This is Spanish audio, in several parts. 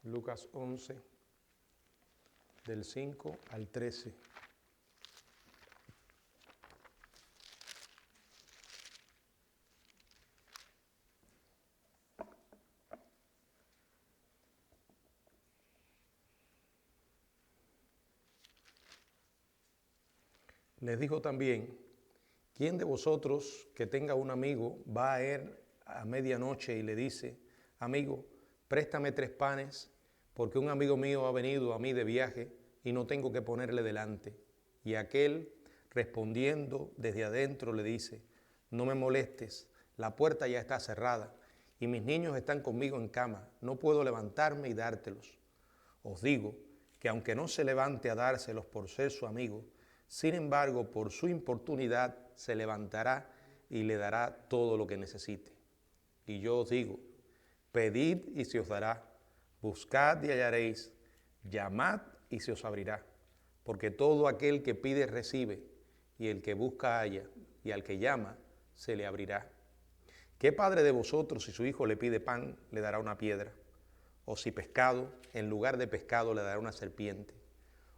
Lucas 11, del 5 al 13. Les dijo también: ¿quién de vosotros que tenga un amigo va a él a medianoche y le dice: amigo, préstame 3 panes, porque un amigo mío ha venido a mí de viaje y no tengo que ponerle delante? Y aquel, respondiendo desde adentro, le dice: no me molestes, la puerta ya está cerrada y mis niños están conmigo en cama, no puedo levantarme y dártelos. Os digo que aunque no se levante a dárselos por ser su amigo, sin embargo, por su importunidad se levantará y le dará todo lo que necesite. Y yo os digo: pedid y se os dará, buscad y hallaréis, llamad y se os abrirá. Porque todo aquel que pide recibe, y el que busca halla, y al que llama se le abrirá. ¿Qué padre de vosotros, si su hijo le pide pan, le dará una piedra? O si pescado, en lugar de pescado le dará una serpiente.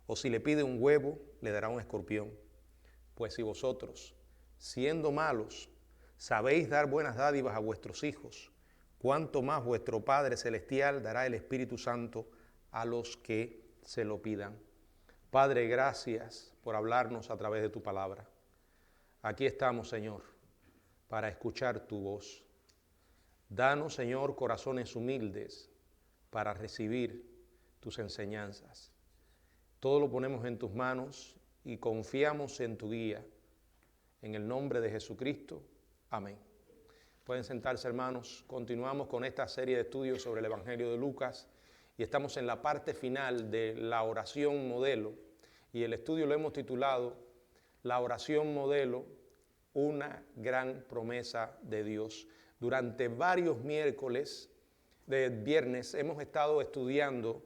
O si le pide un huevo, le dará un escorpión. Pues si vosotros, siendo malos, sabéis dar buenas dádivas a vuestros hijos, cuánto más vuestro Padre Celestial dará el Espíritu Santo a los que se lo pidan. Padre, gracias por hablarnos a través de tu palabra. Aquí estamos, Señor, para escuchar tu voz. Danos, Señor, corazones humildes para recibir tus enseñanzas. Todo lo ponemos en tus manos y confiamos en tu guía. En el nombre de Jesucristo. Amén. Pueden sentarse, hermanos. Continuamos con esta serie de estudios sobre el Evangelio de Lucas y estamos en la parte final de la oración modelo. Y el estudio lo hemos titulado La oración modelo, una gran promesa de Dios. Durante varios viernes hemos estado estudiando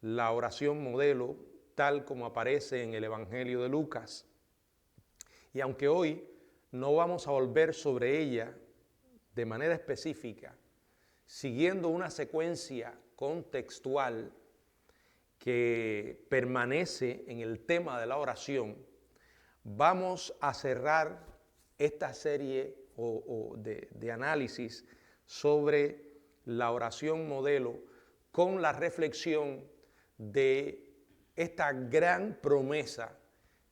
la oración modelo tal como aparece en el Evangelio de Lucas. Y aunque hoy no vamos a volver sobre ella de manera específica, siguiendo una secuencia contextual que permanece en el tema de la oración, vamos a cerrar esta serie de análisis sobre la oración modelo con la reflexión de esta gran promesa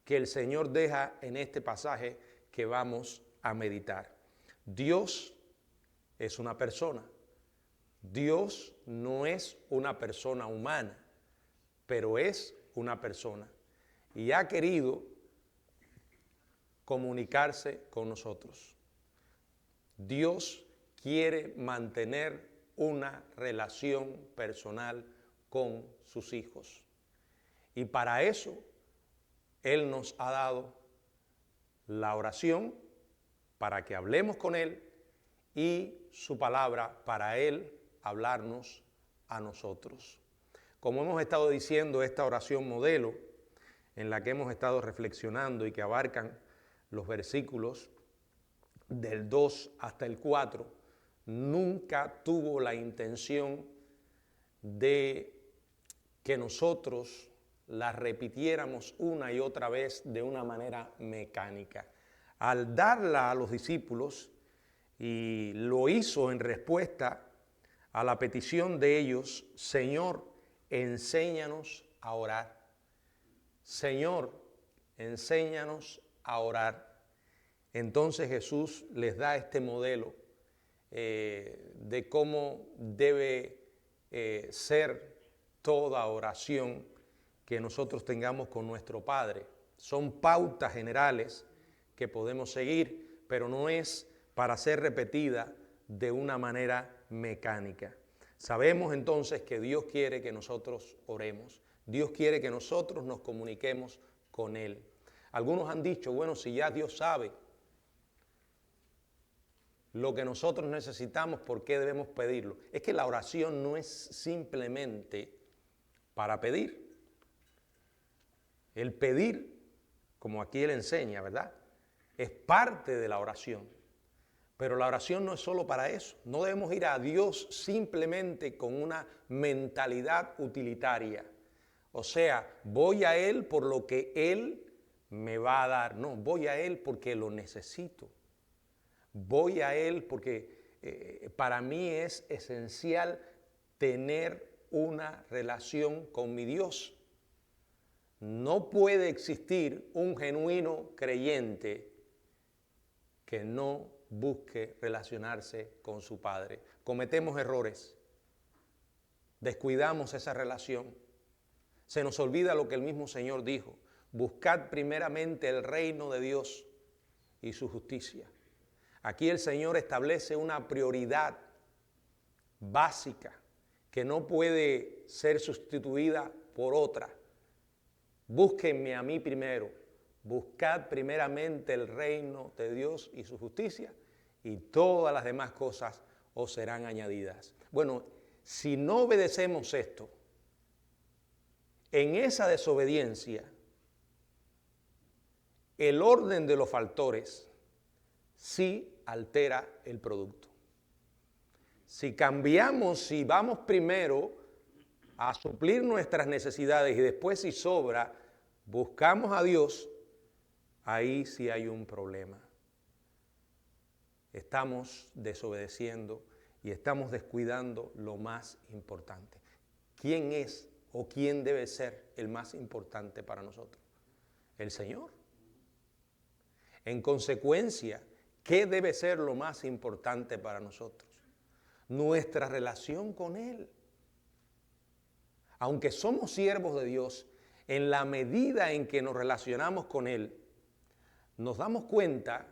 que el Señor deja en este pasaje que vamos a meditar. Dios es una persona. Dios no es una persona humana, pero es una persona. Y ha querido comunicarse con nosotros. Dios quiere mantener una relación personal con sus hijos. Y para eso, Él nos ha dado la oración para que hablemos con Él y su palabra para Él hablarnos a nosotros. Como hemos estado diciendo, esta oración modelo en la que hemos estado reflexionando y que abarcan los versículos del 2 hasta el 4, nunca tuvo la intención de que nosotros la repitiéramos una y otra vez de una manera mecánica. Al darla a los discípulos, y lo hizo en respuesta a la petición de ellos: Señor, enséñanos a orar. Señor, enséñanos a orar. Entonces Jesús les da este modelo de cómo debe ser toda oración que nosotros tengamos con nuestro Padre. Son pautas generales que podemos seguir, pero no es para ser repetida de una manera mecánica. Sabemos entonces que Dios quiere que nosotros oremos. Dios quiere que nosotros nos comuniquemos con Él. Algunos han dicho: bueno, si ya Dios sabe lo que nosotros necesitamos, ¿por qué debemos pedirlo? Es que la oración no es simplemente para pedir. El pedir, como aquí Él enseña, ¿verdad?, es parte de la oración. Pero la oración no es solo para eso. No debemos ir a Dios simplemente con una mentalidad utilitaria. O sea, voy a Él por lo que Él me va a dar. No, voy a Él porque lo necesito. Voy a Él porque para mí es esencial tener una relación con mi Dios. No puede existir un genuino creyente que no busque relacionarse con su Padre. Cometemos errores, descuidamos esa relación, se nos olvida lo que el mismo Señor dijo: buscad primeramente el reino de Dios y su justicia. Aquí el Señor establece una prioridad básica que no puede ser sustituida por otra. Búsquenme a mí primero, buscad primeramente el reino de Dios y su justicia, y todas las demás cosas os serán añadidas. Bueno, si no obedecemos esto, en esa desobediencia, el orden de los factores sí altera el producto. Si cambiamos, si vamos primero a suplir nuestras necesidades y después, si sobra, buscamos a Dios, ahí sí hay un problema. Estamos desobedeciendo y estamos descuidando lo más importante. ¿Quién es o quién debe ser el más importante para nosotros? El Señor. En consecuencia, ¿qué debe ser lo más importante para nosotros? Nuestra relación con Él. Aunque somos siervos de Dios, en la medida en que nos relacionamos con Él, nos damos cuenta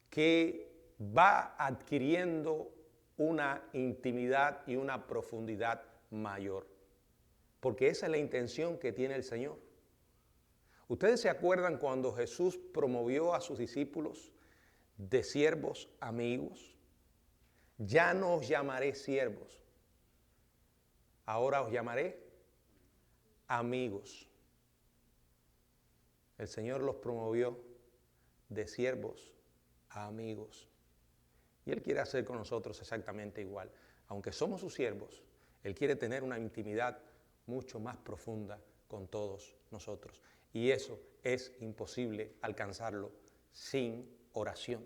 que va adquiriendo una intimidad y una profundidad mayor. Porque esa es la intención que tiene el Señor. ¿Ustedes se acuerdan cuando Jesús promovió a sus discípulos de siervos amigos? Ya no os llamaré siervos, ahora os llamaré amigos. El Señor los promovió de siervos a amigos. Y Él quiere hacer con nosotros exactamente igual. Aunque somos sus siervos, Él quiere tener una intimidad mucho más profunda con todos nosotros. Y eso es imposible alcanzarlo sin oración.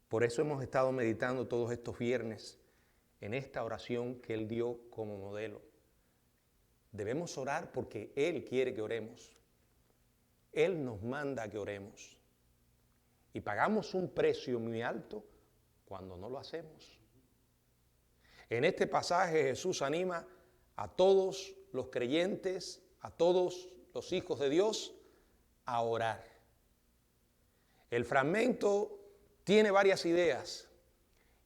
Por eso hemos estado meditando todos estos viernes en esta oración que Él dio como modelo. Debemos orar porque Él quiere que oremos. Él nos manda que oremos. Y pagamos un precio muy alto cuando no lo hacemos. En este pasaje Jesús anima a todos los creyentes, a todos los hijos de Dios, a orar. El fragmento tiene varias ideas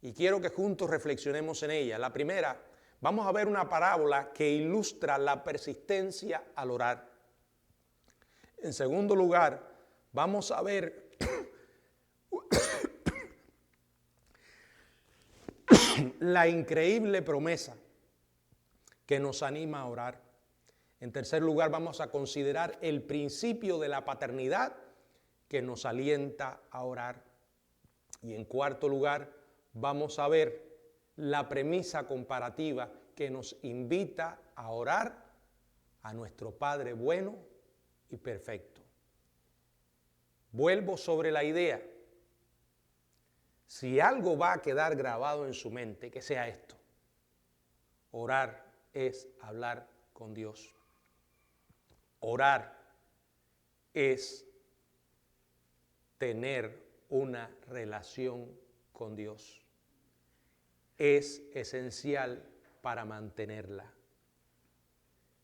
y quiero que juntos reflexionemos en ellas. La primera, vamos a ver una parábola que ilustra la persistencia al orar. En segundo lugar, vamos a ver la increíble promesa que nos anima a orar. En tercer lugar, vamos a considerar el principio de la paternidad que nos alienta a orar. Y en cuarto lugar, vamos a ver la premisa comparativa que nos invita a orar a nuestro Padre bueno y perfecto. Vuelvo sobre la idea. Si algo va a quedar grabado en su mente, que sea esto: orar es hablar con Dios. Orar es tener una relación con Dios. Es esencial para mantenerla.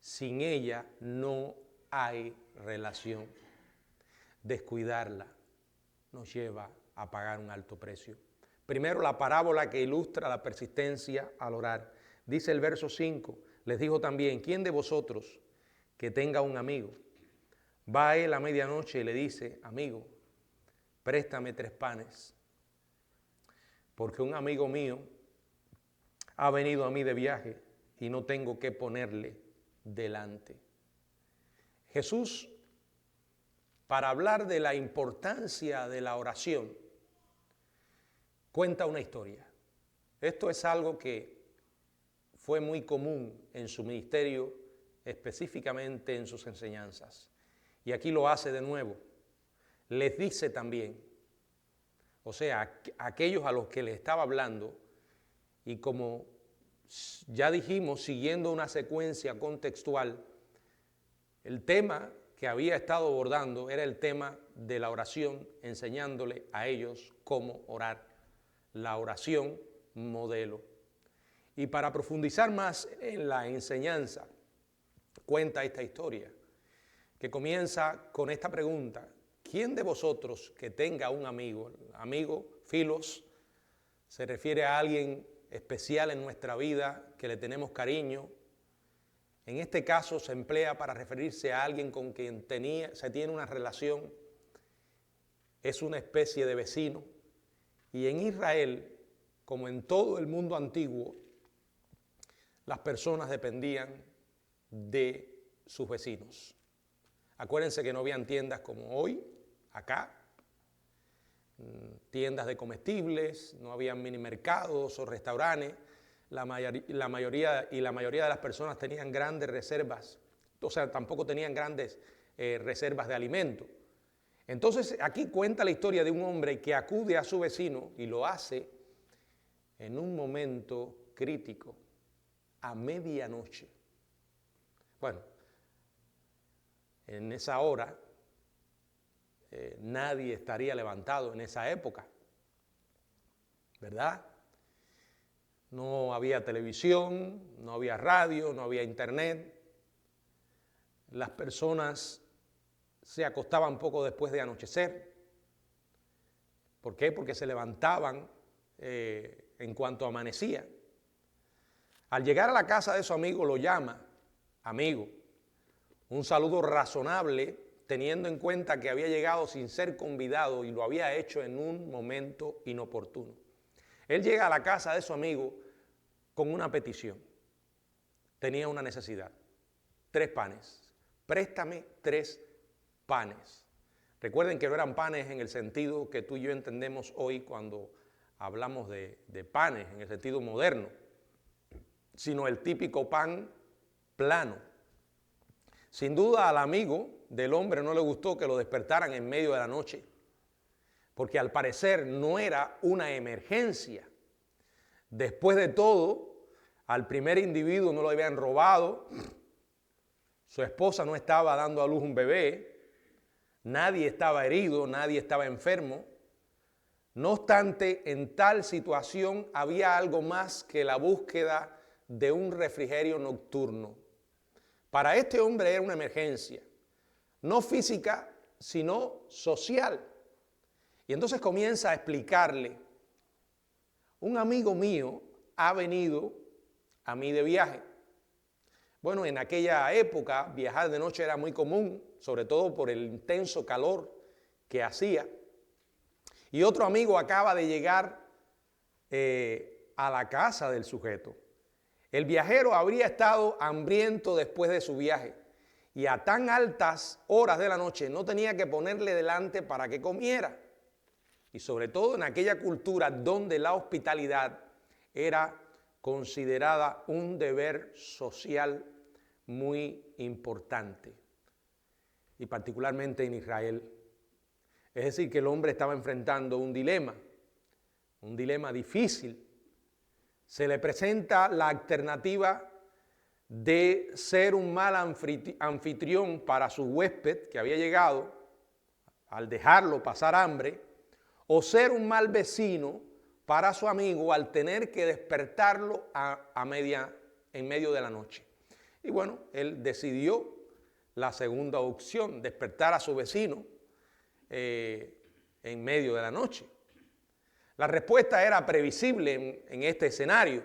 Sin ella no hay relación. Descuidarla nos lleva a pagar un alto precio. Primero, la parábola que ilustra la persistencia al orar. Dice el verso 5, les dijo también: ¿quién de vosotros que tenga un amigo va a él a medianoche y le dice: amigo, préstame 3 panes, porque un amigo mío ha venido a mí de viaje y no tengo qué ponerle delante? Jesús, para hablar de la importancia de la oración, cuenta una historia. Esto es algo que fue muy común en su ministerio, específicamente en sus enseñanzas. Y aquí lo hace de nuevo. Les dice también, o sea, a aquellos a los que le estaba hablando, y como ya dijimos, siguiendo una secuencia contextual, el tema que había estado abordando era el tema de la oración, enseñándole a ellos cómo orar, la oración modelo. Y para profundizar más en la enseñanza, cuenta esta historia, que comienza con esta pregunta: ¿quién de vosotros que tenga un amigo, filos, se refiere a alguien especial en nuestra vida, que le tenemos cariño? En este caso se emplea para referirse a alguien con quien se tiene una relación, es una especie de vecino. Y en Israel, como en todo el mundo antiguo, las personas dependían de sus vecinos. Acuérdense que no habían tiendas como hoy, acá, tiendas de comestibles, no habían minimercados o restaurantes. La mayoría de las personas tenían grandes reservas, o sea, tampoco tenían grandes reservas de alimento. Entonces aquí cuenta la historia de un hombre que acude a su vecino y lo hace en un momento crítico, a medianoche. Bueno, en esa hora nadie estaría levantado en esa época, ¿verdad? No había televisión, no había radio, no había internet. Las personas se acostaban poco después de anochecer. ¿Por qué? Porque se levantaban en cuanto amanecía. Al llegar a la casa de su amigo lo llama amigo. Un saludo razonable, teniendo en cuenta que había llegado sin ser convidado y lo había hecho en un momento inoportuno. Él llega a la casa de su amigo con una petición. Tenía una necesidad. 3 panes. Préstame 3 panes. Recuerden que no eran panes en el sentido que tú y yo entendemos hoy cuando hablamos de panes, en el sentido moderno, sino el típico pan plano. Sin duda al amigo del hombre no le gustó que lo despertaran en medio de la noche, porque al parecer no era una emergencia. Después de todo, al primer individuo no lo habían robado, su esposa no estaba dando a luz un bebé, nadie estaba herido, nadie estaba enfermo. No obstante, en tal situación había algo más que la búsqueda de un refrigerio nocturno. Para este hombre era una emergencia, no física, sino social. Y entonces comienza a explicarle: un amigo mío ha venido a mí de viaje. Bueno, en aquella época viajar de noche era muy común, sobre todo por el intenso calor que hacía. Y otro amigo acaba de llegar a la casa del sujeto. El viajero habría estado hambriento después de su viaje y a tan altas horas de la noche no tenía que ponerle delante para que comiera. Y sobre todo en aquella cultura donde la hospitalidad era considerada un deber social muy importante, y particularmente en Israel. Es decir, que el hombre estaba enfrentando un dilema difícil. Se le presenta la alternativa de ser un mal anfitrión para su huésped que había llegado, al dejarlo pasar hambre, o ser un mal vecino para su amigo al tener que despertarlo en medio de la noche. Y bueno, él decidió la segunda opción, despertar a su vecino en medio de la noche. La respuesta era previsible en este escenario.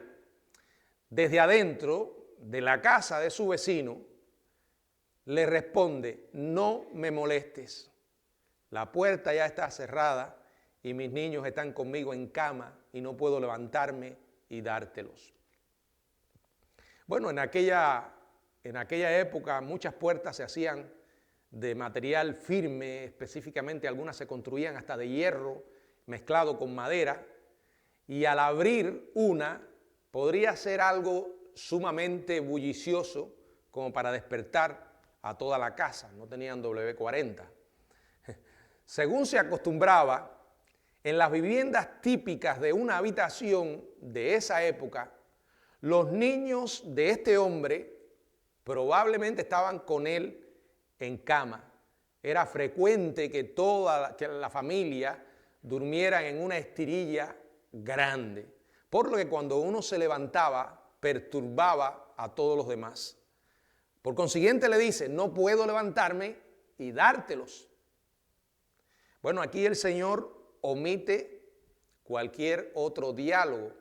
Desde adentro de la casa de su vecino le responde: no me molestes, la puerta ya está cerrada y mis niños están conmigo en cama y no puedo levantarme y dártelos. Bueno, en aquella época muchas puertas se hacían de material firme, específicamente algunas se construían hasta de hierro mezclado con madera, y al abrir una podría ser algo sumamente bullicioso como para despertar a toda la casa. No tenían W40. Según se acostumbraba, en las viviendas típicas de una habitación de esa época, los niños de este hombre probablemente estaban con él en cama. Era frecuente que toda la familia durmiera en una estirilla grande, por lo que cuando uno se levantaba perturbaba a todos los demás. Por consiguiente le dice, no puedo levantarme y dártelos. Bueno, aquí el Señor omite cualquier otro diálogo.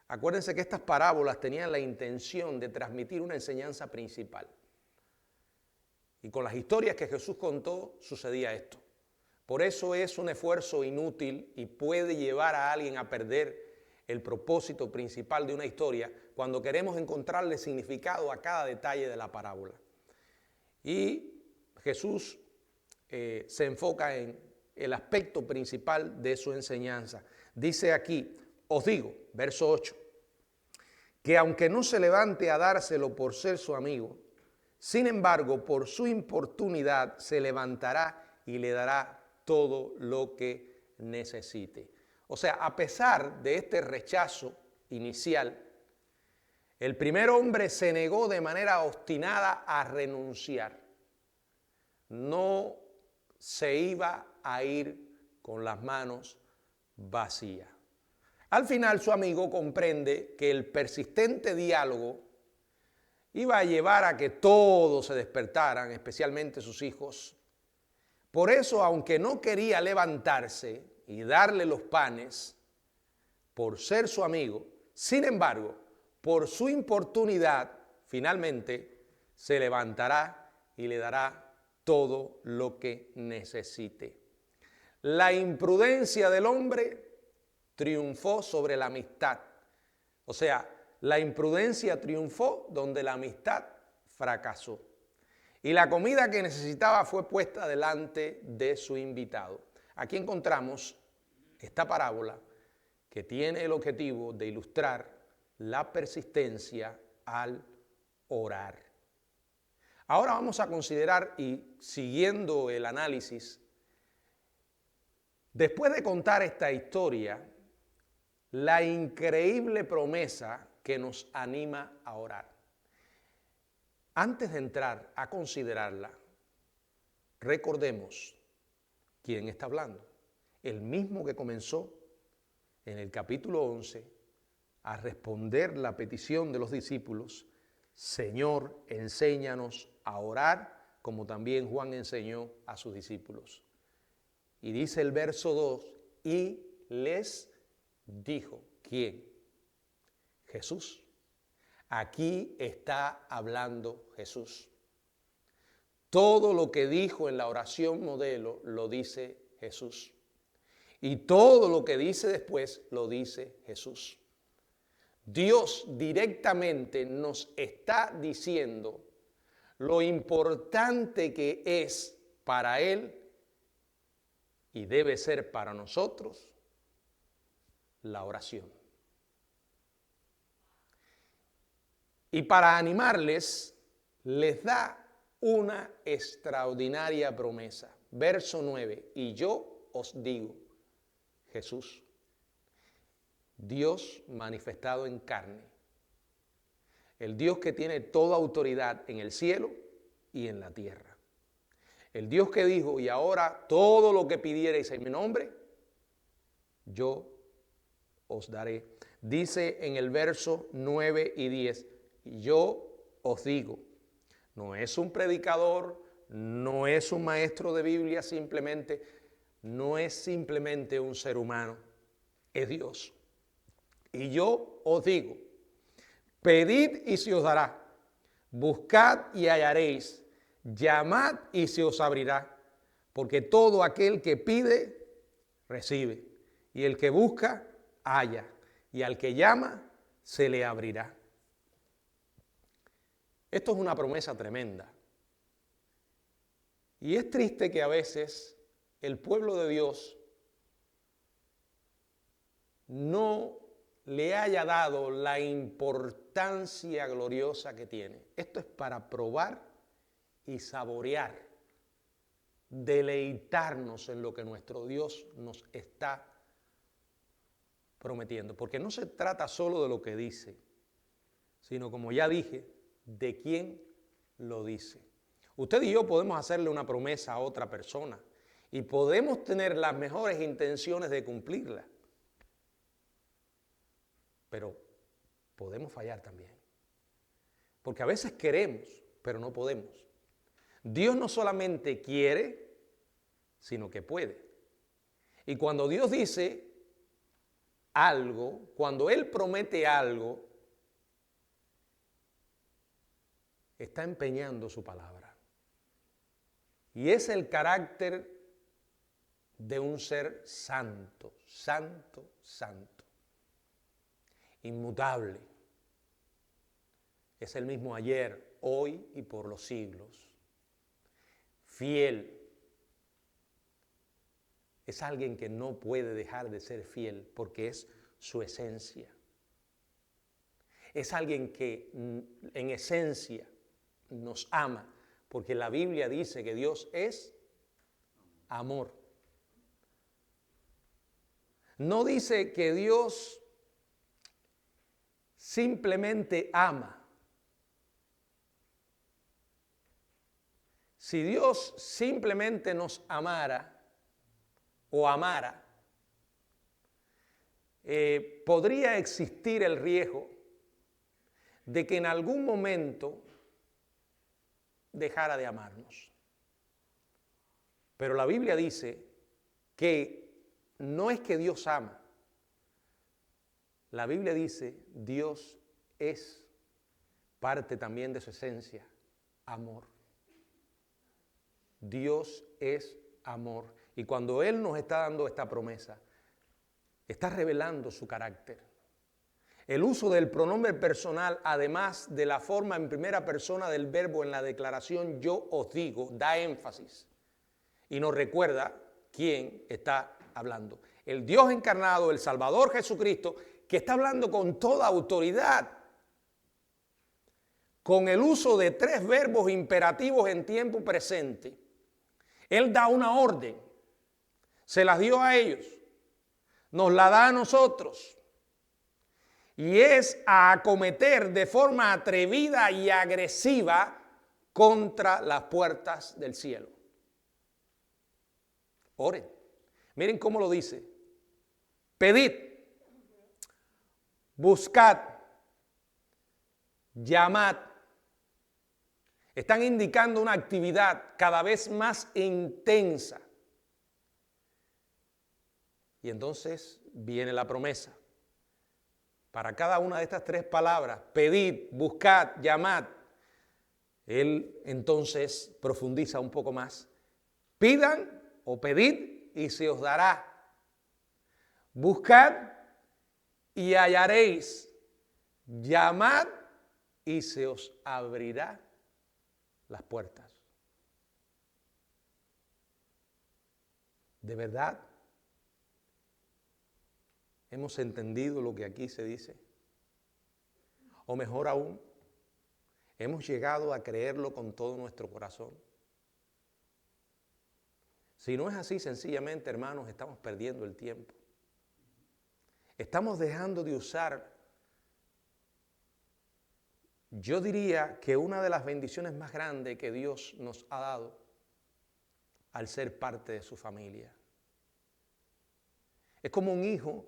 Acuérdense que estas parábolas tenían la intención de transmitir una enseñanza principal. Y con las historias que Jesús contó sucedía esto. Por eso es un esfuerzo inútil y puede llevar a alguien a perder el propósito principal de una historia cuando queremos encontrarle significado a cada detalle de la parábola. Y Jesús se enfoca en el aspecto principal de su enseñanza. Dice aquí, os digo, verso 8, que aunque no se levante a dárselo por ser su amigo, sin embargo, por su importunidad se levantará y le dará todo lo que necesite. O sea, a pesar de este rechazo inicial, el primer hombre se negó de manera obstinada a renunciar. No se iba a ir con las manos vacías. Al final su amigo comprende que el persistente diálogo iba a llevar a que todos se despertaran, especialmente sus hijos. Por eso, aunque no quería levantarse y darle los panes por ser su amigo, sin embargo, por su importunidad, finalmente se levantará y le dará todo lo que necesite. La imprudencia del hombre triunfó sobre la amistad. O sea, la imprudencia triunfó donde la amistad fracasó. Y la comida que necesitaba fue puesta delante de su invitado. Aquí encontramos esta parábola que tiene el objetivo de ilustrar la persistencia al orar. Ahora vamos a considerar, y siguiendo el análisis, después de contar esta historia, la increíble promesa que nos anima a orar. Antes de entrar a considerarla, recordemos quién está hablando. El mismo que comenzó en el capítulo 11 a responder la petición de los discípulos, Señor, enséñanos a orar, como también Juan enseñó a sus discípulos. Y dice el verso 2, y les dijo, ¿quién? Jesús. Aquí está hablando Jesús. Todo lo que dijo en la oración modelo lo dice Jesús. Y todo lo que dice después lo dice Jesús. Dios directamente nos está diciendo lo importante que es para Él y debe ser para nosotros la oración. Y para animarles, les da una extraordinaria promesa. Verso 9, y yo os digo, Jesús, Dios manifestado en carne, el Dios que tiene toda autoridad en el cielo y en la tierra. El Dios que dijo, y ahora todo lo que pidiereis en mi nombre, yo os daré. Dice en el verso 9 y 10, yo os digo, no es un predicador, no es un maestro de Biblia simplemente, no es simplemente un ser humano, es Dios. Y yo os digo, pedid y se os dará, buscad y hallaréis, llamad y se os abrirá, porque todo aquel que pide, recibe, y el que busca, halla, y al que llama, se le abrirá. Esto es una promesa tremenda. Y es triste que a veces el pueblo de Dios no le haya dado la importancia gloriosa que tiene. Esto es para probar y saborear, deleitarnos en lo que nuestro Dios nos está prometiendo. Porque no se trata solo de lo que dice, sino, como ya dije, de quién lo dice. Usted y yo podemos hacerle una promesa a otra persona y podemos tener las mejores intenciones de cumplirla, pero podemos fallar también. Porque a veces queremos, pero no podemos. Dios no solamente quiere, sino que puede. Y cuando Dios dice algo, cuando Él promete algo, está empeñando su palabra. Y es el carácter de un ser santo, santo, santo, inmutable. Es el mismo ayer, hoy y por los siglos. Fiel. Es alguien que no puede dejar de ser fiel porque es su esencia. Es alguien que en esencia nos ama, porque la Biblia dice que Dios es amor. No dice que Dios simplemente ama. Si Dios simplemente nos amara o amara, podría existir el riesgo de que en algún momento dejara de amarnos. Pero la Biblia dice que no es que Dios ama. La Biblia dice Dios es parte también de su esencia, amor. Dios es amor. Y cuando Él nos está dando esta promesa, está revelando su carácter. El uso del pronombre personal, además de la forma en primera persona del verbo en la declaración yo os digo, da énfasis y nos recuerda quién está hablando. El Dios encarnado, el Salvador Jesucristo, que está hablando con toda autoridad, con el uso de 3 verbos imperativos en tiempo presente. Él da una orden, se las dio a ellos, nos la da a nosotros. Y es a acometer de forma atrevida y agresiva contra las puertas del cielo. Oren. Miren cómo lo dice. Pedid, buscad, llamad. Están indicando una actividad cada vez más intensa. Y entonces viene la promesa. Para cada una de estas 3 palabras, pedid, buscad, llamad, Él entonces profundiza un poco más. Pidan o pedid y se os dará. Buscad y hallaréis. Llamad y se os abrirá las puertas. ¿De verdad hemos entendido lo que aquí se dice? O mejor aún, hemos llegado a creerlo con todo nuestro corazón. Si no es así, sencillamente, hermanos, estamos perdiendo el tiempo. Estamos dejando de usar, yo diría que una de las bendiciones más grandes que Dios nos ha dado al ser parte de su familia. Es como un hijo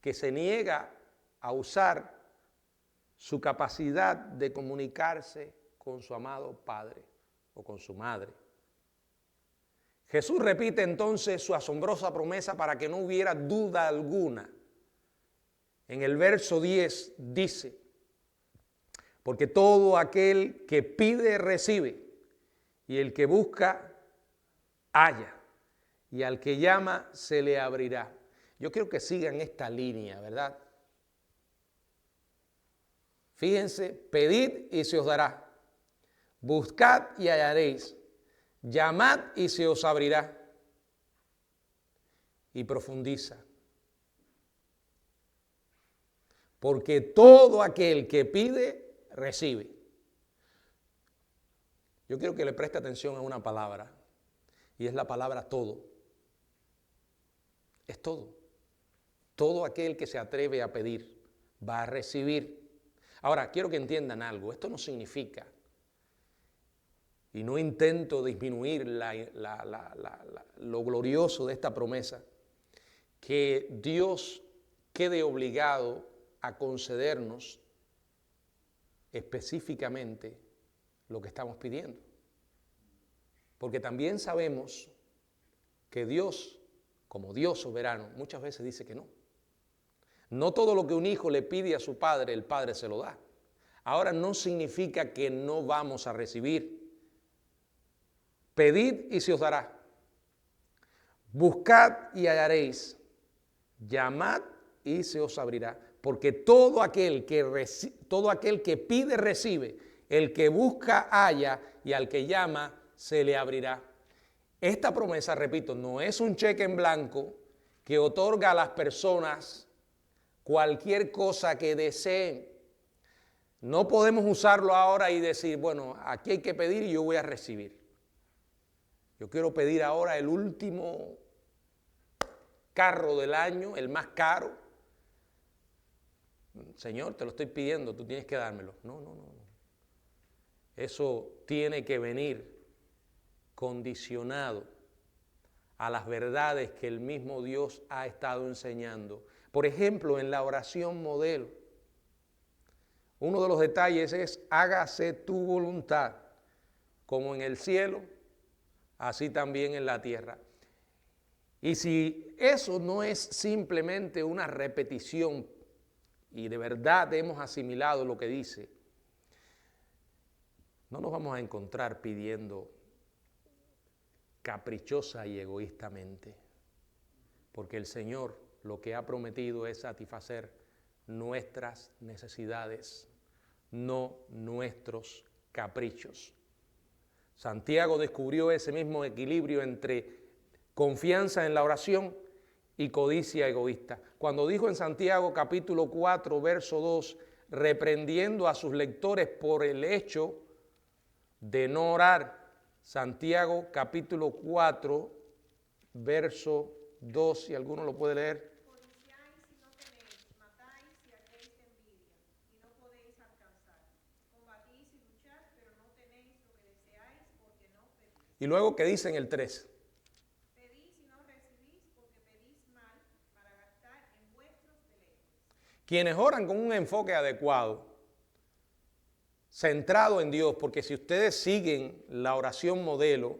que se niega a usar su capacidad de comunicarse con su amado padre o con su madre. Jesús repite entonces su asombrosa promesa para que no hubiera duda alguna. En el verso 10 dice, porque todo aquel que pide recibe, y el que busca halla, y al que llama se le abrirá. Yo quiero que sigan esta línea, ¿verdad? Fíjense, pedid y se os dará, buscad y hallaréis, llamad y se os abrirá. Y profundiza. porque todo aquel que pide, recibe. Yo quiero que le preste atención a una palabra, y es la palabra todo. Es todo. Todo aquel que se atreve a pedir, va a recibir. Ahora, quiero que entiendan algo. Esto no significa, y no intento disminuir lo glorioso de esta promesa, que Dios quede obligado a concedernos específicamente lo que estamos pidiendo. Porque también sabemos que Dios, como Dios soberano, muchas veces dice que no. No todo lo que un hijo le pide a su padre, el padre se lo da. Ahora no significa que no vamos a recibir. Pedid y se os dará. Buscad y hallaréis. Llamad y se os abrirá. Porque todo aquel que pide recibe, el que busca halla y al que llama se le abrirá. Esta promesa, repito, no es un cheque en blanco que otorga a las personas cualquier cosa que deseen. No podemos usarlo ahora y decir, bueno, aquí hay que pedir y yo voy a recibir. Yo quiero pedir ahora el último carro del año, el más caro. Señor, te lo estoy pidiendo, tú tienes que dármelo. No. Eso tiene que venir condicionado a las verdades que el mismo Dios ha estado enseñando. Por ejemplo, en la oración modelo, uno de los detalles es: hágase tu voluntad, como en el cielo, así también en la tierra. Y si eso no es simplemente una repetición y de verdad hemos asimilado lo que dice, no nos vamos a encontrar pidiendo caprichosa y egoístamente, porque el Señor lo que ha prometido es satisfacer nuestras necesidades, no nuestros caprichos. Santiago descubrió ese mismo equilibrio entre confianza en la oración y codicia egoísta. Cuando dijo en Santiago capítulo 4, verso 2, reprendiendo a sus lectores por el hecho de no orar, Santiago capítulo 4, verso 2, si alguno lo puede leer. Codiciáis y no tenéis, matáis y hacéis envidia, y no podéis alcanzar. Combatís y luchad, pero no tenéis lo que deseáis, porque no pedís. Y luego, ¿qué dice en el 3? Pedís y no recibís, porque pedís mal, para gastar en vuestros deleites. Quienes oran con un enfoque adecuado, centrado en Dios, porque si ustedes siguen la oración modelo,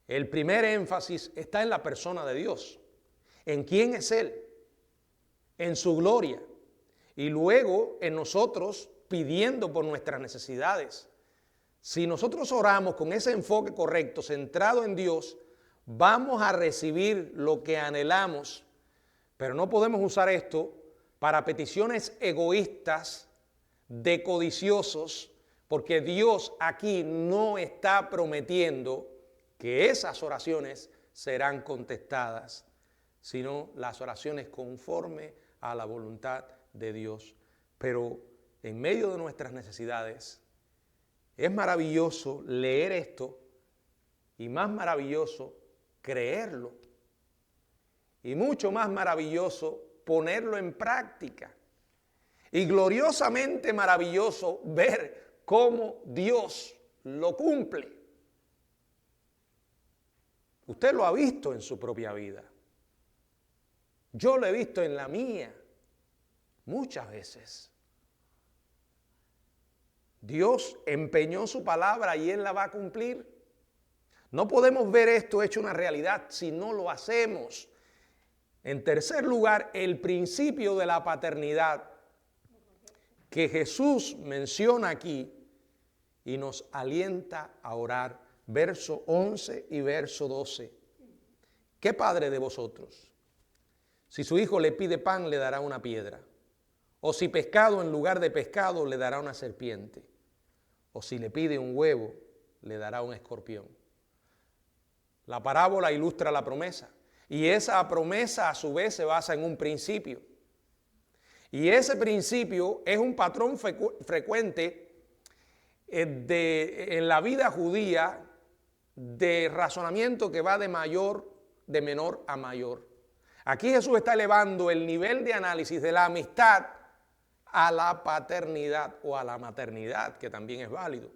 el primer énfasis está en la persona de Dios, en quién es Él, en su gloria, y luego en nosotros pidiendo por nuestras necesidades. Si nosotros oramos con ese enfoque correcto, centrado en Dios, vamos a recibir lo que anhelamos, pero no podemos usar esto para peticiones egoístas de codiciosos, porque Dios aquí no está prometiendo que esas oraciones serán contestadas, sino las oraciones conforme a la voluntad de Dios. Pero en medio de nuestras necesidades, es maravilloso leer esto y más maravilloso creerlo y mucho más maravilloso ponerlo en práctica. Y gloriosamente maravilloso ver cómo Dios lo cumple. Usted lo ha visto en su propia vida. Yo lo he visto en la mía muchas veces. Dios empeñó su palabra y Él la va a cumplir. No podemos ver esto hecho una realidad si no lo hacemos. En tercer lugar, el principio de la paternidad que Jesús menciona aquí y nos alienta a orar. Verso 11 y verso 12. ¿Qué padre de vosotros, si su hijo le pide pan, le dará una piedra? O si pescado en lugar de pescado, le dará una serpiente? O si le pide un huevo, le dará un escorpión? La parábola ilustra la promesa. Y esa promesa a su vez se basa en un principio. Y ese principio es un patrón frecuente en la vida judía de razonamiento que va de menor a mayor. Aquí Jesús está elevando el nivel de análisis de la amistad a la paternidad o a la maternidad, que también es válido.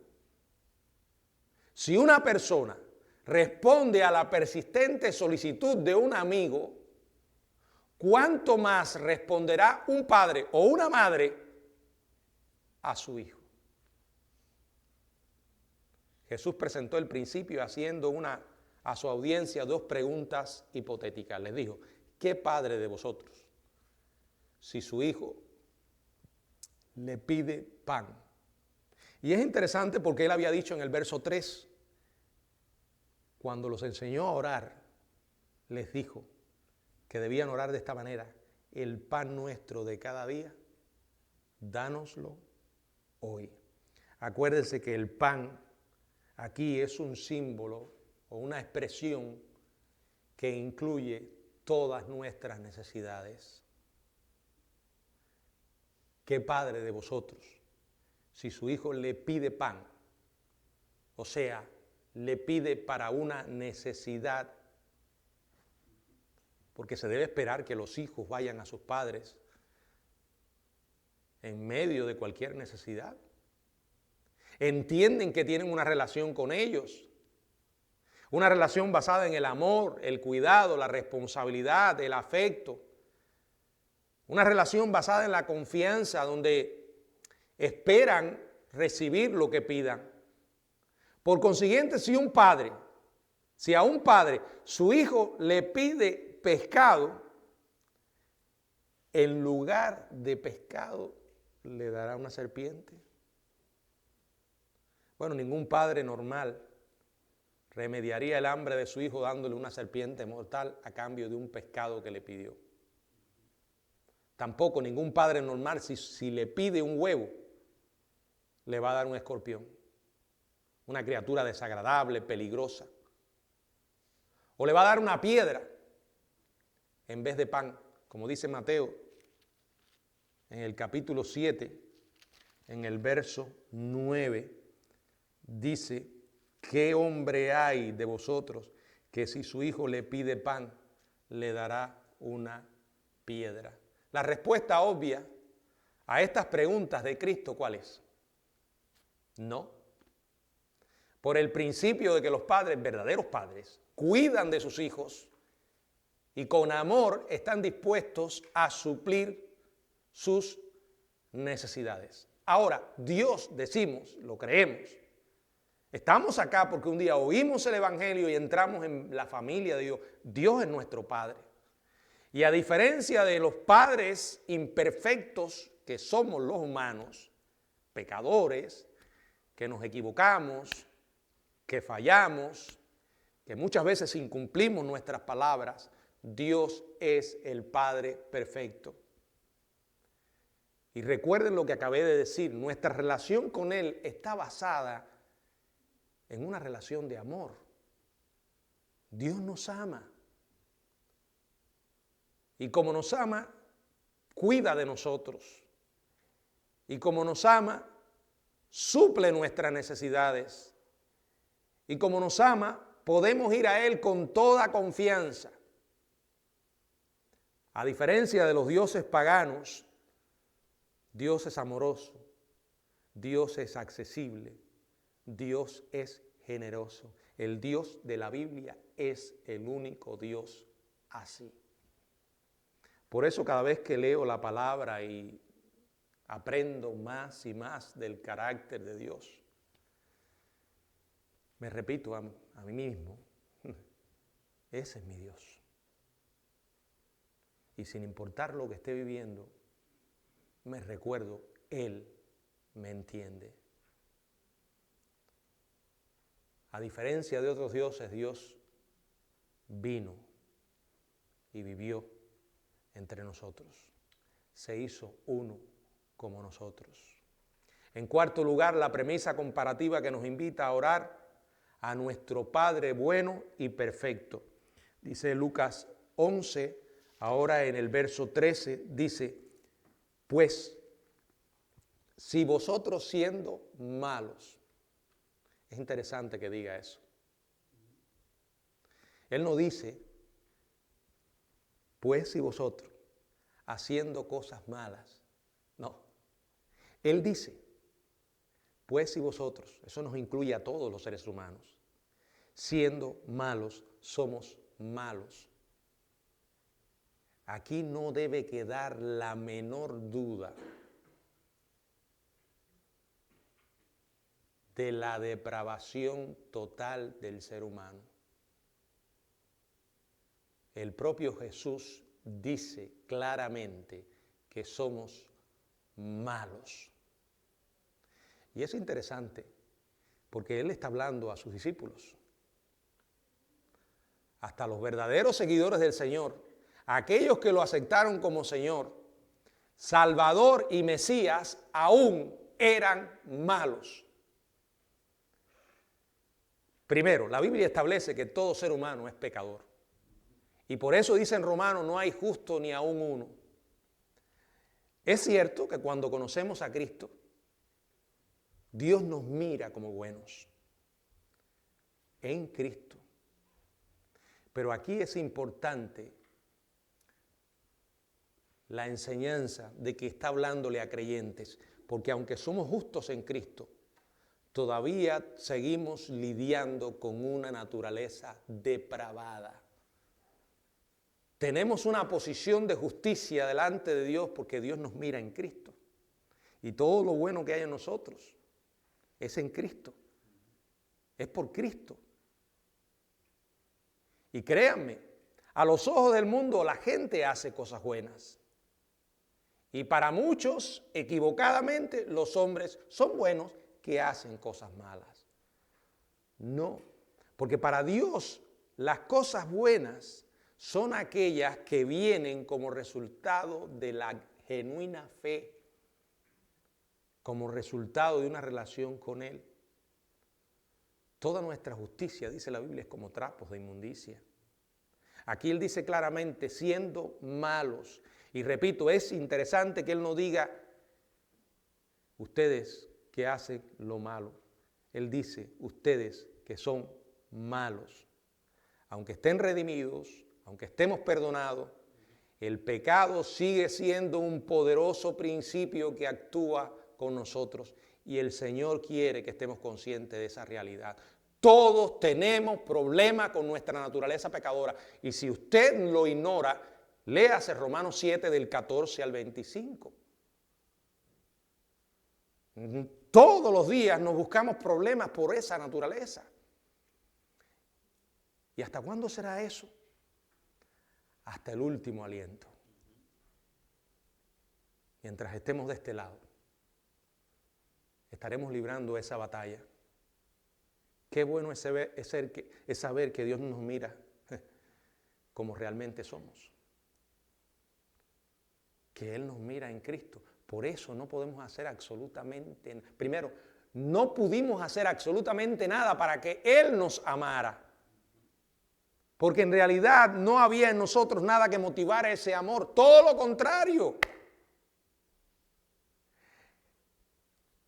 Si una persona responde a la persistente solicitud de un amigo, ¿cuánto más responderá un padre o una madre a su hijo? Jesús presentó el principio haciendo a su audiencia dos preguntas hipotéticas. Les dijo, ¿qué padre de vosotros, si su hijo le pide pan? Y es interesante porque él había dicho en el verso 3, cuando los enseñó a orar, les dijo que debían orar de esta manera: el pan nuestro de cada día, dánoslo hoy. Acuérdense que el pan aquí es un símbolo o una expresión que incluye todas nuestras necesidades. ¿Qué padre de vosotros, si su hijo le pide pan, o sea, le pide para una necesidad? Porque se debe esperar que los hijos vayan a sus padres en medio de cualquier necesidad. Entienden que tienen una relación con ellos, una relación basada en el amor, el cuidado, la responsabilidad, el afecto, una relación basada en la confianza, donde esperan recibir lo que pidan. Por consiguiente, si a un padre su hijo le pide pescado, en lugar de pescado le dará una serpiente. Bueno, ningún padre normal remediaría el hambre de su hijo dándole una serpiente mortal a cambio de un pescado que le pidió. Tampoco ningún padre normal, si le pide un huevo, le va a dar un escorpión, una criatura desagradable, peligrosa. O le va a dar una piedra en vez de pan, como dice Mateo en el capítulo 7, en el verso 9, dice: ¿qué hombre hay de vosotros que si su hijo le pide pan, le dará una piedra? La respuesta obvia a estas preguntas de Cristo, ¿cuál es? No. Por el principio de que los padres, verdaderos padres, cuidan de sus hijos y con amor están dispuestos a suplir sus necesidades. Ahora, Dios, decimos, lo creemos. Estamos acá porque un día oímos el Evangelio y entramos en la familia de Dios. Dios es nuestro Padre. Y a diferencia de los padres imperfectos que somos los humanos, pecadores, que nos equivocamos, que fallamos, que muchas veces incumplimos nuestras palabras, Dios es el Padre perfecto. Y recuerden lo que acabé de decir, nuestra relación con Él está basada en una relación de amor. Dios nos ama. Y como nos ama, cuida de nosotros. Y como nos ama, suple nuestras necesidades. Y como nos ama, podemos ir a Él con toda confianza. A diferencia de los dioses paganos, Dios es amoroso, Dios es accesible, Dios es generoso. El Dios de la Biblia es el único Dios así. Por eso cada vez que leo la palabra y aprendo más y más del carácter de Dios, me repito a mí mismo, ese es mi Dios. Y sin importar lo que esté viviendo, me recuerdo, Él me entiende. A diferencia de otros dioses, Dios vino y vivió entre nosotros. Se hizo uno como nosotros. En cuarto lugar, la premisa comparativa que nos invita a orar a nuestro Padre bueno y perfecto. Dice Lucas 11, ahora en el verso 13, dice: Pues, si vosotros siendo malos, es interesante que diga eso. Él no dice, pues si vosotros, haciendo cosas malas. No. Él dice, pues si vosotros, eso nos incluye a todos los seres humanos, siendo malos, somos malos. Aquí no debe quedar la menor duda de la depravación total del ser humano. El propio Jesús dice claramente que somos malos. Y es interesante porque Él está hablando a sus discípulos, hasta los verdaderos seguidores del Señor, aquellos que lo aceptaron como Señor, Salvador y Mesías, aún eran malos. Primero, la Biblia establece que todo ser humano es pecador. Y por eso dice en Romanos, no hay justo ni aún uno. Es cierto que cuando conocemos a Cristo, Dios nos mira como buenos en Cristo. Pero aquí es importante la enseñanza de que está hablándole a creyentes, porque aunque somos justos en Cristo, todavía seguimos lidiando con una naturaleza depravada. Tenemos una posición de justicia delante de Dios porque Dios nos mira en Cristo. Y todo lo bueno que hay en nosotros es en Cristo. Es por Cristo. Y créanme, a los ojos del mundo la gente hace cosas buenas. Y para muchos, equivocadamente, los hombres son buenos que hacen cosas malas. No, porque para Dios las cosas buenas son aquellas que vienen como resultado de la genuina fe, como resultado de una relación con Él. Toda nuestra justicia, dice la Biblia, es como trapos de inmundicia. Aquí Él dice claramente, siendo malos. Y repito, es interesante que Él no diga, ustedes que hacen lo malo. Él dice, ustedes que son malos. Aunque estén redimidos, aunque estemos perdonados, el pecado sigue siendo un poderoso principio que actúa con nosotros y el Señor quiere que estemos conscientes de esa realidad. Todos tenemos problemas con nuestra naturaleza pecadora y si usted lo ignora, léase Romanos 7 del 14 al 25. Todos los días nos buscamos problemas por esa naturaleza. ¿Y hasta cuándo será eso? Hasta el último aliento. Mientras estemos de este lado, estaremos librando esa batalla. Qué bueno es saber que Dios nos mira como realmente somos. Que Él nos mira en Cristo. Por eso no podemos hacer absolutamente nada. Primero, no pudimos hacer absolutamente nada para que Él nos amara. Porque en realidad no había en nosotros nada que motivara ese amor. Todo lo contrario.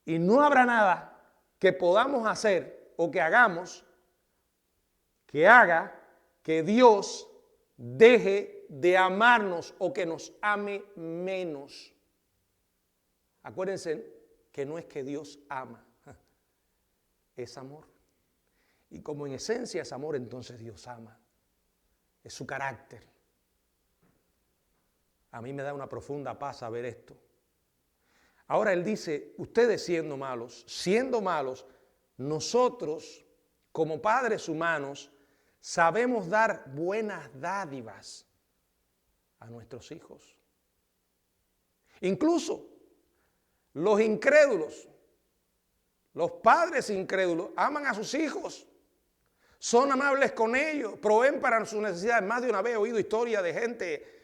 Y no habrá nada que podamos hacer o que hagamos que haga que Dios deje de amarnos o que nos ame menos. Acuérdense que no es que Dios ama, es amor. Y como en esencia es amor, entonces Dios ama. Es su carácter. A mí me da una profunda paz saber esto. Ahora Él dice, ustedes siendo malos, nosotros como padres humanos sabemos dar buenas dádivas a nuestros hijos. Incluso los incrédulos, los padres incrédulos aman a sus hijos. Son amables con ellos, proveen para sus necesidades. Más de una vez he oído historias de gente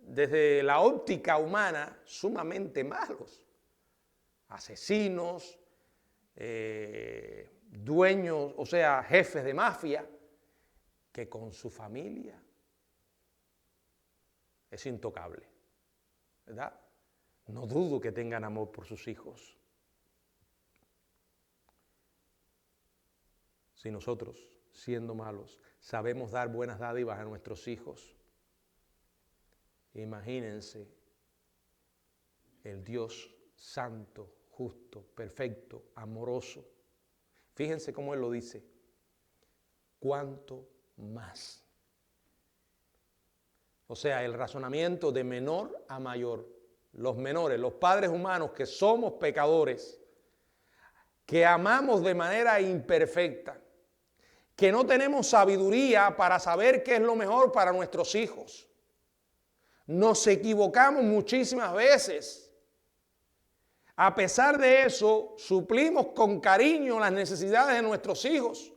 desde la óptica humana sumamente malos. Asesinos, dueños, o sea, jefes de mafia, que con su familia es intocable, ¿verdad? no dudo que tengan amor por sus hijos. Si nosotros, siendo malos, sabemos dar buenas dádivas a nuestros hijos, imagínense el Dios santo, justo, perfecto, amoroso. Fíjense cómo Él lo dice. ¿Cuánto más? O sea, el razonamiento de menor a mayor. Los menores, los padres humanos que somos pecadores, que amamos de manera imperfecta, que no tenemos sabiduría para saber qué es lo mejor para nuestros hijos. Nos equivocamos muchísimas veces. A pesar de eso, suplimos con cariño las necesidades de nuestros hijos.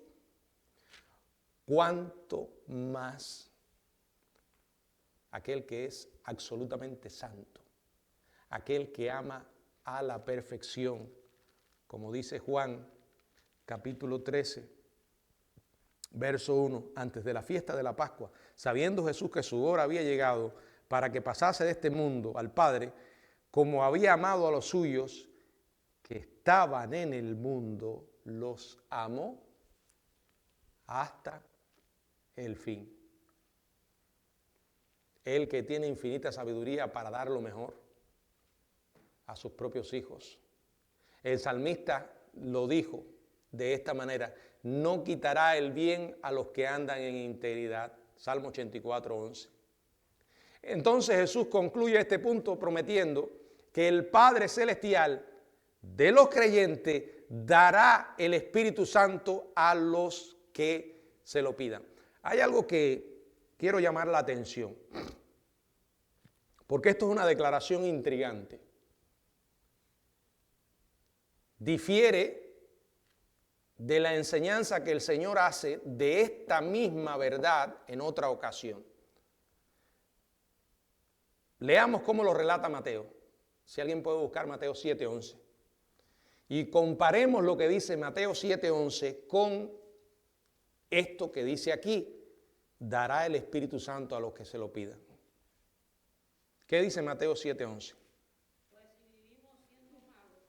¿Cuánto más aquel que es absolutamente santo, aquel que ama a la perfección, como dice Juan, capítulo 13, verso 1, antes de la fiesta de la Pascua, sabiendo Jesús que su hora había llegado para que pasase de este mundo al Padre, como había amado a los suyos que estaban en el mundo, los amó hasta el fin. Él que tiene infinita sabiduría para dar lo mejor a sus propios hijos. El salmista lo dijo de esta manera: no quitará el bien a los que andan en integridad. Salmo 84, 11. Entonces Jesús concluye este punto prometiendo que el Padre Celestial de los creyentes dará el Espíritu Santo a los que se lo pidan. Hay algo que quiero llamar la atención, porque esto es una declaración intrigante. Difiere de la enseñanza que el Señor hace de esta misma verdad en otra ocasión. Leamos cómo lo relata Mateo. Si alguien puede buscar Mateo 7:11. Y comparemos lo que dice Mateo 7:11 con esto que dice aquí: dará el Espíritu Santo a los que se lo pidan. ¿Qué dice Mateo 7:11? Pues si vivimos siendo malos,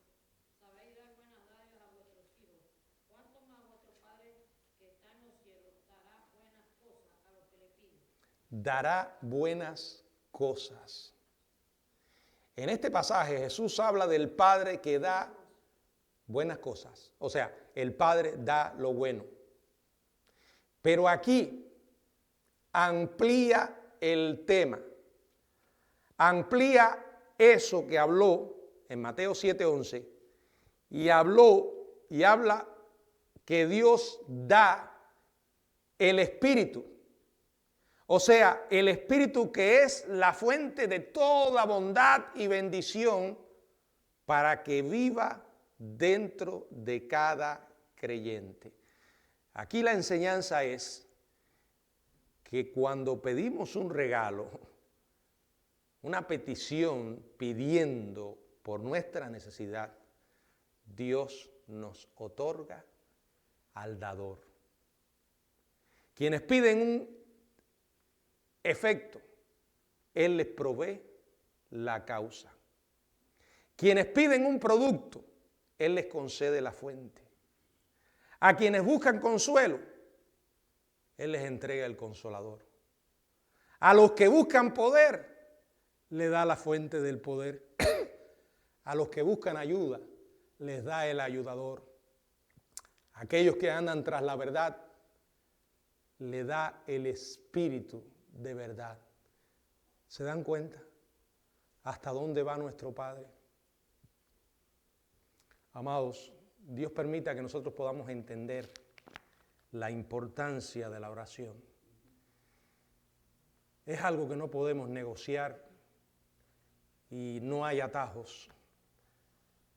sabéis dar buenas dádivas a vuestros hijos, ¿cuánto más vuestro Padre que está en los cielos dará buenas cosas a los que le piden? Dará buenas cosas. En este pasaje Jesús habla del Padre que da buenas cosas. O sea, el Padre da lo bueno. Pero aquí amplía el tema. Amplía eso que habló en Mateo 7:11 y habla que Dios da el Espíritu. O sea, el Espíritu que es la fuente de toda bondad y bendición para que viva dentro de cada creyente. Aquí la enseñanza es que cuando pedimos un regalo, una petición pidiendo por nuestra necesidad, Dios nos otorga al dador. Quienes piden un efecto, Él les provee la causa. Quienes piden un producto, Él les concede la fuente. A quienes buscan consuelo, Él les entrega el consolador. A los que buscan poder, le da la fuente del poder. A los que buscan ayuda, les da el ayudador. A aquellos que andan tras la verdad, le da el Espíritu de verdad. ¿Se dan cuenta hasta dónde va nuestro Padre? Amados, Dios permita que nosotros podamos entender la importancia de la oración. Es algo que no podemos negociar y no hay atajos.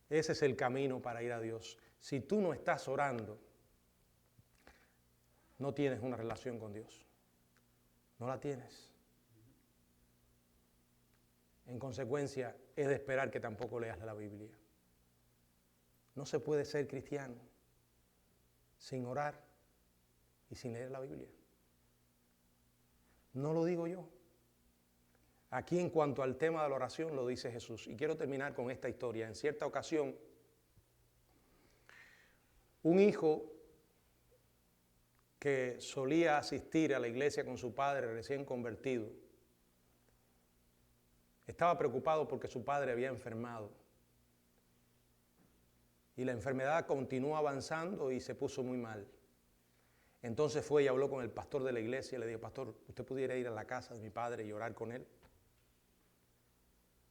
Ese es el camino para ir a Dios. Si tú no estás orando, no tienes una relación con Dios. No la tienes. En consecuencia, es de esperar que tampoco leas la Biblia. No se puede ser cristiano sin orar y sin leer la Biblia. No lo digo yo. Aquí en cuanto al tema de la oración lo dice Jesús. Y quiero terminar con esta historia. En cierta ocasión, un hijo que solía asistir a la iglesia con su padre recién convertido, estaba preocupado porque su padre había enfermado. Y la enfermedad continuó avanzando y se puso muy mal. Entonces fue y habló con el pastor de la iglesia y le dijo: pastor, ¿usted pudiera ir a la casa de mi padre y orar con él?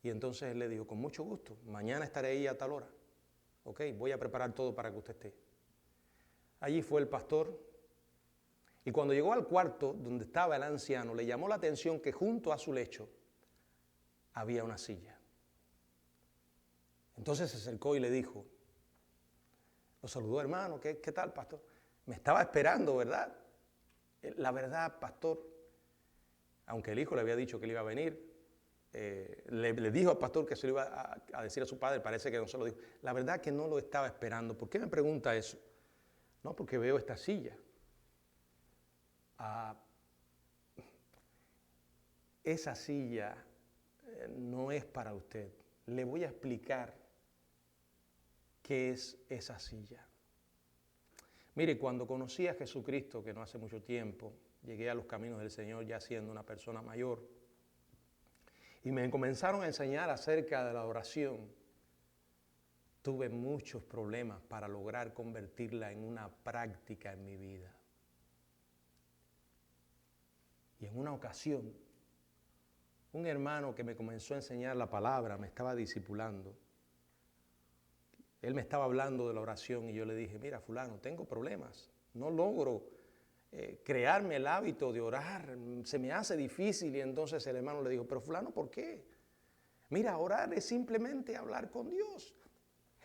Y entonces él le dijo: con mucho gusto, mañana estaré ahí a tal hora. Ok, voy a preparar todo para que usted esté. Allí fue el pastor, y cuando llegó al cuarto donde estaba el anciano, le llamó la atención que junto a su lecho había una silla. Entonces se acercó y le dijo, lo saludó: hermano, ¿qué tal, pastor? Me estaba esperando, ¿verdad? La verdad, pastor, aunque el hijo le había dicho que él iba a venir, le dijo al pastor que se lo iba a decir a su padre, parece que no se lo dijo. La verdad que no lo estaba esperando. ¿Por qué me pregunta eso? No, porque veo esta silla. Esa silla no es para usted. Le voy a explicar qué es esa silla. Mire, cuando conocí a Jesucristo, que no hace mucho tiempo, llegué a los caminos del Señor ya siendo una persona mayor, y me comenzaron a enseñar acerca de la oración. Tuve muchos problemas para lograr convertirla en una práctica en mi vida. Y en una ocasión, un hermano que me comenzó a enseñar la palabra, me estaba discipulando. Él me estaba hablando de la oración y yo le dije: mira, fulano, tengo problemas, no logro crearme el hábito de orar, se me hace difícil. Y entonces el hermano le dijo: pero fulano, ¿por qué? Mira, orar es simplemente hablar con Dios.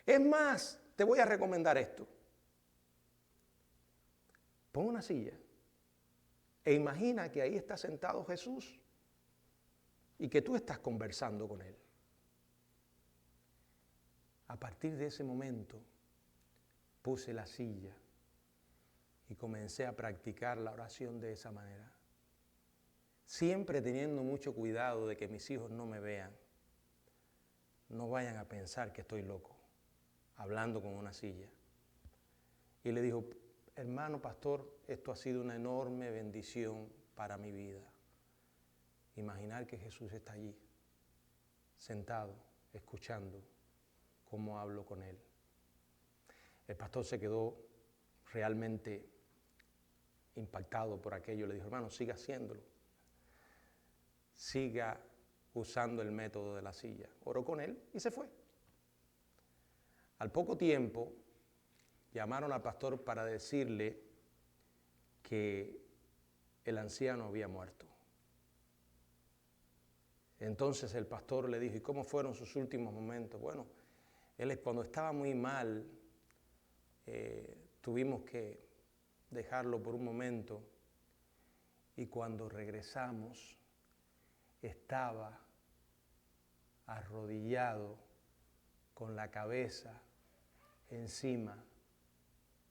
Es más, te voy a recomendar esto. Pon una silla e imagina que ahí está sentado Jesús y que tú estás conversando con Él. A partir de ese momento puse la silla y comencé a practicar la oración de esa manera. Siempre teniendo mucho cuidado de que mis hijos no me vean, no vayan a pensar que estoy loco, hablando con una silla. Y le dijo: hermano pastor, esto ha sido una enorme bendición para mi vida. Imaginar que Jesús está allí, sentado, escuchando cómo hablo con Él. El pastor se quedó realmente impactado por aquello. Le dijo: hermano, siga haciéndolo. Siga usando el método de la silla. Oró con él y se fue. Al poco tiempo, llamaron al pastor para decirle que el anciano había muerto. Entonces el pastor le dijo: ¿y cómo fueron sus últimos momentos? Bueno, él cuando estaba muy mal, tuvimos que dejarlo por un momento, y cuando regresamos estaba arrodillado con la cabeza encima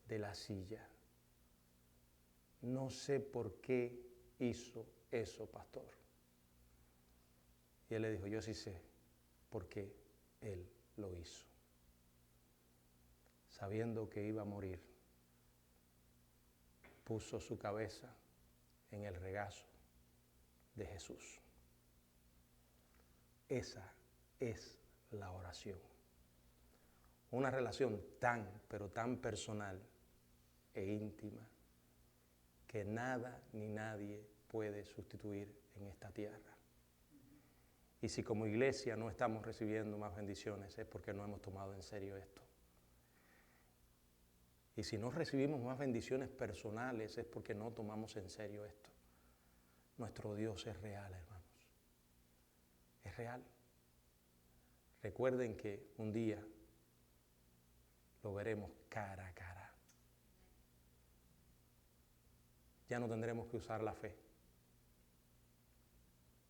de la silla. No sé por qué hizo eso, pastor. Y él le dijo: yo sí sé por qué él lo hizo. Sabiendo que iba a morir, puso su cabeza en el regazo de Jesús. Esa es la oración. Una relación tan, pero tan personal e íntima que nada ni nadie puede sustituir en esta tierra. Y si como iglesia no estamos recibiendo más bendiciones, es porque no hemos tomado en serio esto. Y si no recibimos más bendiciones personales, es porque no tomamos en serio esto. Nuestro Dios es real, hermanos. Es real. Recuerden que un día lo veremos cara a cara. Ya no tendremos que usar la fe.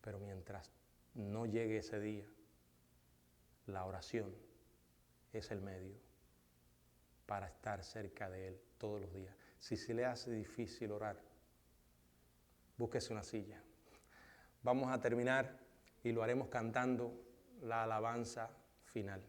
Pero mientras no llegue ese día, la oración es el medio para estar cerca de Él todos los días. Si se le hace difícil orar, búsquese una silla. Vamos a terminar y lo haremos cantando la alabanza final.